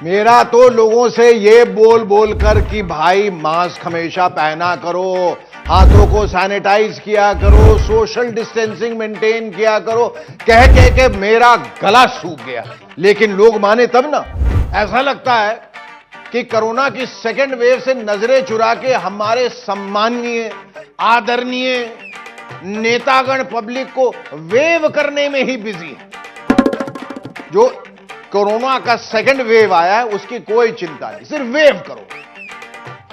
मेरा तो लोगों से ये बोल बोल कर कि भाई मास्क हमेशा पहना करो, हाथों को सैनिटाइज किया करो, सोशल डिस्टेंसिंग मेंटेन किया करो, कह कह के मेरा गला सूख गया। लेकिन लोग माने तब ना। ऐसा लगता है कि कोरोना की सेकेंड वेव से नजरें चुरा के हमारे सम्माननीय आदरणीय नेतागण पब्लिक को वेव करने में ही बिजी है। जो कोरोना का सेकंड वेव आया है उसकी कोई चिंता नहीं, सिर्फ वेव करो।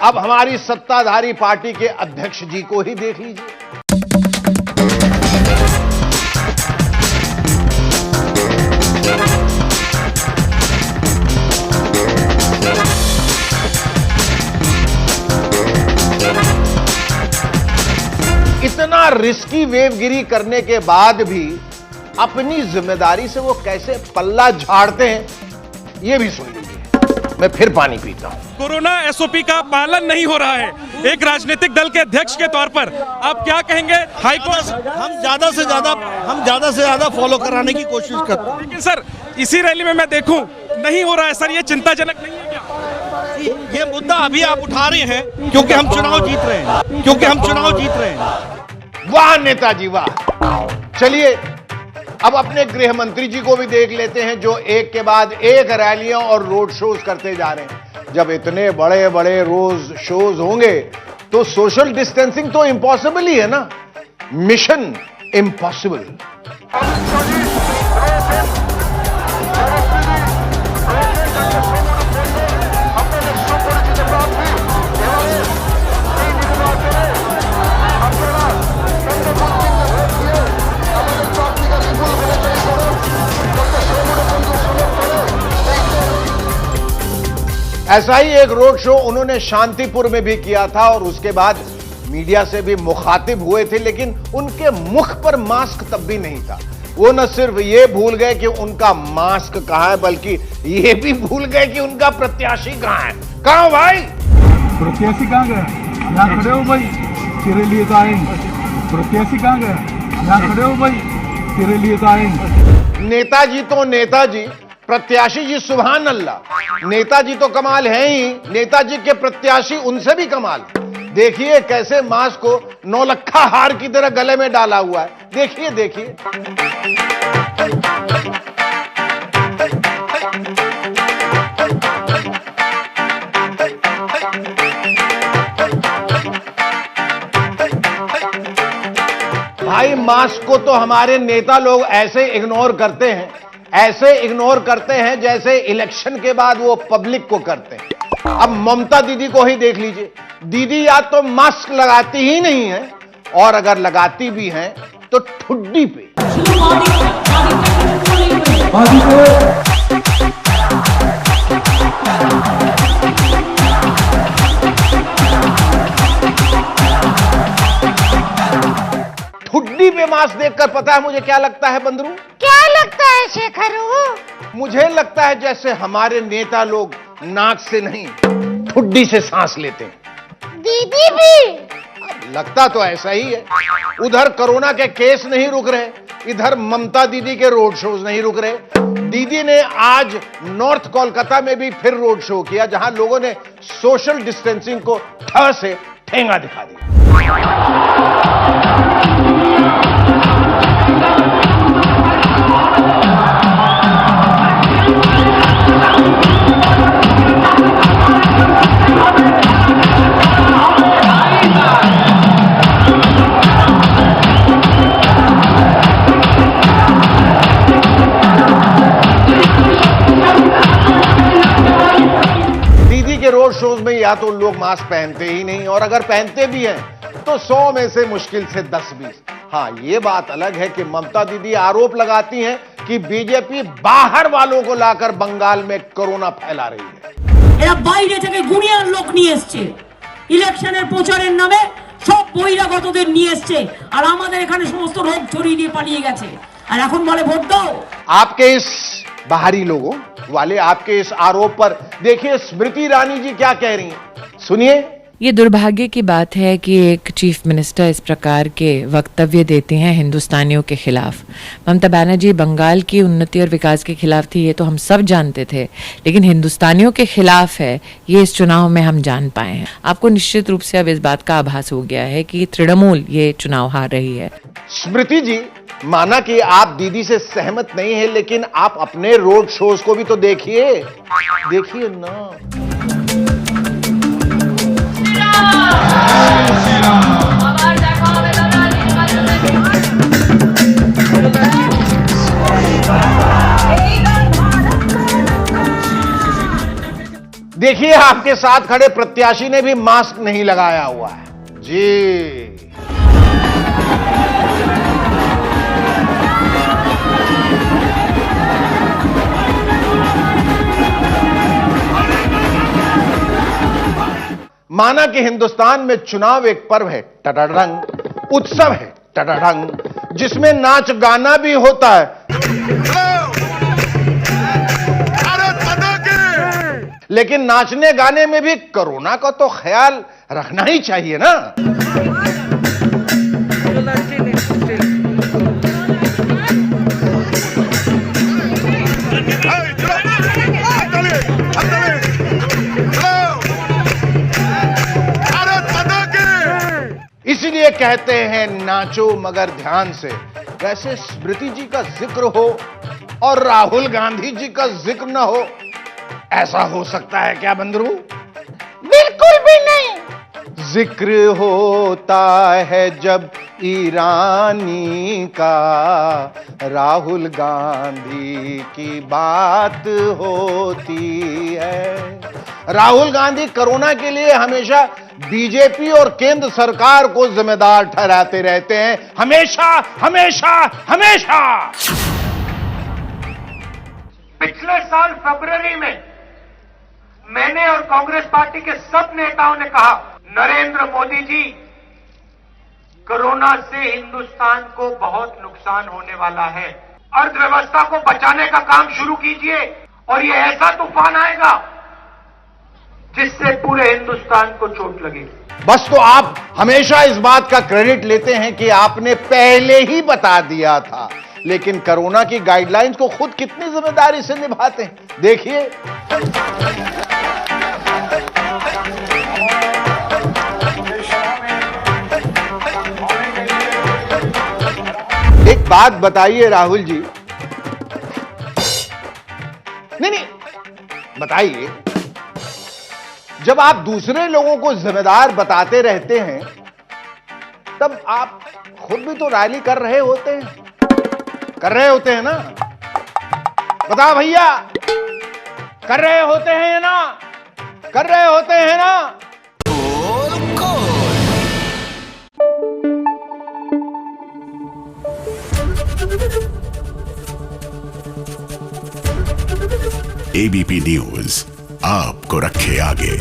अब हमारी सत्ताधारी पार्टी के अध्यक्ष जी को ही देख लीजिए। इतना रिस्की वेवगिरी करने के बाद भी अपनी जिम्मेदारी से वो कैसे पल्ला झाड़ते हैं ये भी सुन लीजिए। मैं फिर पानी पीता हूं। कोरोना एसओपी का पालन नहीं हो रहा है। एक राजनीतिक दल के अध्यक्ष के तौर पर आप क्या कहेंगे? हाईकोर्ट हम ज्यादा से ज्यादा फॉलो कराने की कोशिश करते हैं। लेकिन सर इसी रैली में मैं देखूं नहीं हो रहा है सर, ये चिंताजनक नहीं है क्या? ये मुद्दा अभी आप उठा रहे हैं क्योंकि हम चुनाव जीत रहे हैं। वाह नेताजी वाह। चलिए अब अपने गृह मंत्री जी को भी देख लेते हैं जो एक के बाद एक रैलियां और रोड शोज करते जा रहे हैं। जब इतने बड़े बड़े रोज शोज होंगे तो सोशल डिस्टेंसिंग तो इम्पॉसिबल ही है ना, मिशन इम्पॉसिबल। ऐसा ही एक रोड शो उन्होंने शांतिपुर में भी किया था और उसके बाद मीडिया से भी मुखातिब हुए थे, लेकिन उनके मुख पर मास्क तब भी नहीं था। वो न सिर्फ ये भूल गए कि उनका मास्क कहां है, बल्कि ये भी भूल गए कि उनका प्रत्याशी कहां है। कहां भाई प्रत्याशी? कहां गया? यहां खड़े हो भाई, तेरे लिए तो आएंगे। प्रत्याशी कहां गया? यहां खड़े हो भाई, तेरे लिए तो आएंगे। नेताजी तो नेताजी, प्रत्याशी जी सुभान अल्लाह। नेताजी तो कमाल है ही, नेताजी के प्रत्याशी उनसे भी कमाल। देखिए कैसे मास्क को नौलखा हार की तरह गले में डाला हुआ है। देखिए देखिए। भाई मास्क को तो हमारे नेता लोग ऐसे इग्नोर करते हैं जैसे इलेक्शन के बाद वो पब्लिक को करते हैं। अब ममता दीदी को ही देख लीजिए। दीदी या तो मास्क लगाती ही नहीं है और अगर लगाती भी हैं तो ठुड्डी पे। ठुड्डी पे मास्क देखकर पता है मुझे क्या लगता है बंदरू? क्या लगता है शेखरू? मुझे लगता है जैसे हमारे नेता लोग नाक से नहीं ठुड्डी से सांस लेते हैं। दीदी भी लगता तो ऐसा ही है। उधर कोरोना के केस नहीं रुक रहे, इधर ममता दीदी के रोड शोज नहीं रुक रहे। दीदी ने आज नॉर्थ कोलकाता में भी फिर रोड शो किया जहां लोगों ने सोशल डिस्टेंसिंग को ठ से ठेंगा दिखा दिया। रोड शोज में या तो लोग मास्क पहनते ही नहीं और अगर पहनते भी हैं तो 100 में से मुश्किल से 10-20। हाँ ये बात अलग है कि ममता दीदी आरोप लगाती हैं कि बीजेपी बाहर वालों को लाकर बंगाल में कोरोना फैला रही है। এরা বাইরে থেকে গুণিয়ার লোক নিয়ে আসছে, ইলেকশনের প্রচারের নামে সব বহিরাগতদের নিয়ে আসছে আর আমাদের এখানে সমস্ত রোগ ছড়িয়ে দিয়ে পালিয়ে গেছে আর এখন বলে ভোট দাও। आपके इस बाहरी लोगों वाले आपके इस आरोप पर देखिए स्मृति ईरानी जी क्या कह रही हैं, सुनिए। ये दुर्भाग्य की बात है कि एक चीफ मिनिस्टर इस प्रकार के वक्तव्य देते हैं हिंदुस्तानियों के खिलाफ। ममता बनर्जी बंगाल की उन्नति और विकास के खिलाफ थी, ये तो हम सब जानते थे, लेकिन हिंदुस्तानियों के खिलाफ है ये इस चुनाव में हम जान पाए हैं। आपको निश्चित रूप से अब इस बात का आभास हो गया है कि तृणमूल ये चुनाव हार रही है। स्मृति जी, माना कि आप दीदी से सहमत नहीं है, लेकिन आप अपने रोड शोज को भी तो देखिए ना। देखिए, आपके साथ खड़े प्रत्याशी ने भी मास्क नहीं लगाया हुआ है जी। माना कि हिंदुस्तान में चुनाव एक पर्व है, टडडंग, उत्सव है, टडडंग, जिसमें नाच गाना भी होता है, लेकिन नाचने गाने में भी कोरोना का तो ख्याल रखना ही चाहिए ना। इसलिए कहते हैं नाचो मगर ध्यान से। वैसे स्मृति जी का जिक्र हो और राहुल गांधी जी का जिक्र न हो, ऐसा हो सकता है क्या बंदरू? बिल्कुल भी नहीं। जिक्र होता है जब ईरानी का, राहुल गांधी की बात होती है। राहुल गांधी कोरोना के लिए हमेशा बीजेपी और केंद्र सरकार को जिम्मेदार ठहराते रहते हैं, हमेशा हमेशा हमेशा। पिछले साल फरवरी में मैंने और कांग्रेस पार्टी के सब नेताओं ने कहा, नरेंद्र मोदी जी, कोरोना से हिंदुस्तान को बहुत नुकसान होने वाला है, अर्थव्यवस्था को बचाने का काम शुरू कीजिए और ये ऐसा तूफान आएगा जिससे पूरे हिंदुस्तान को चोट लगेगी। बस तो आप हमेशा इस बात का क्रेडिट लेते हैं कि आपने पहले ही बता दिया था, लेकिन कोरोना की गाइडलाइंस को खुद कितनी जिम्मेदारी से निभाते हैं, देखिए। एक बात बताइए राहुल जी, नहीं बताइए, जब आप दूसरे लोगों को जिम्मेदार बताते रहते हैं, तब आप खुद भी तो रैली कर रहे होते हैं ना? बताओ भैया, कर रहे होते हैं ना? एबीपी न्यूज आपको रखे आगे।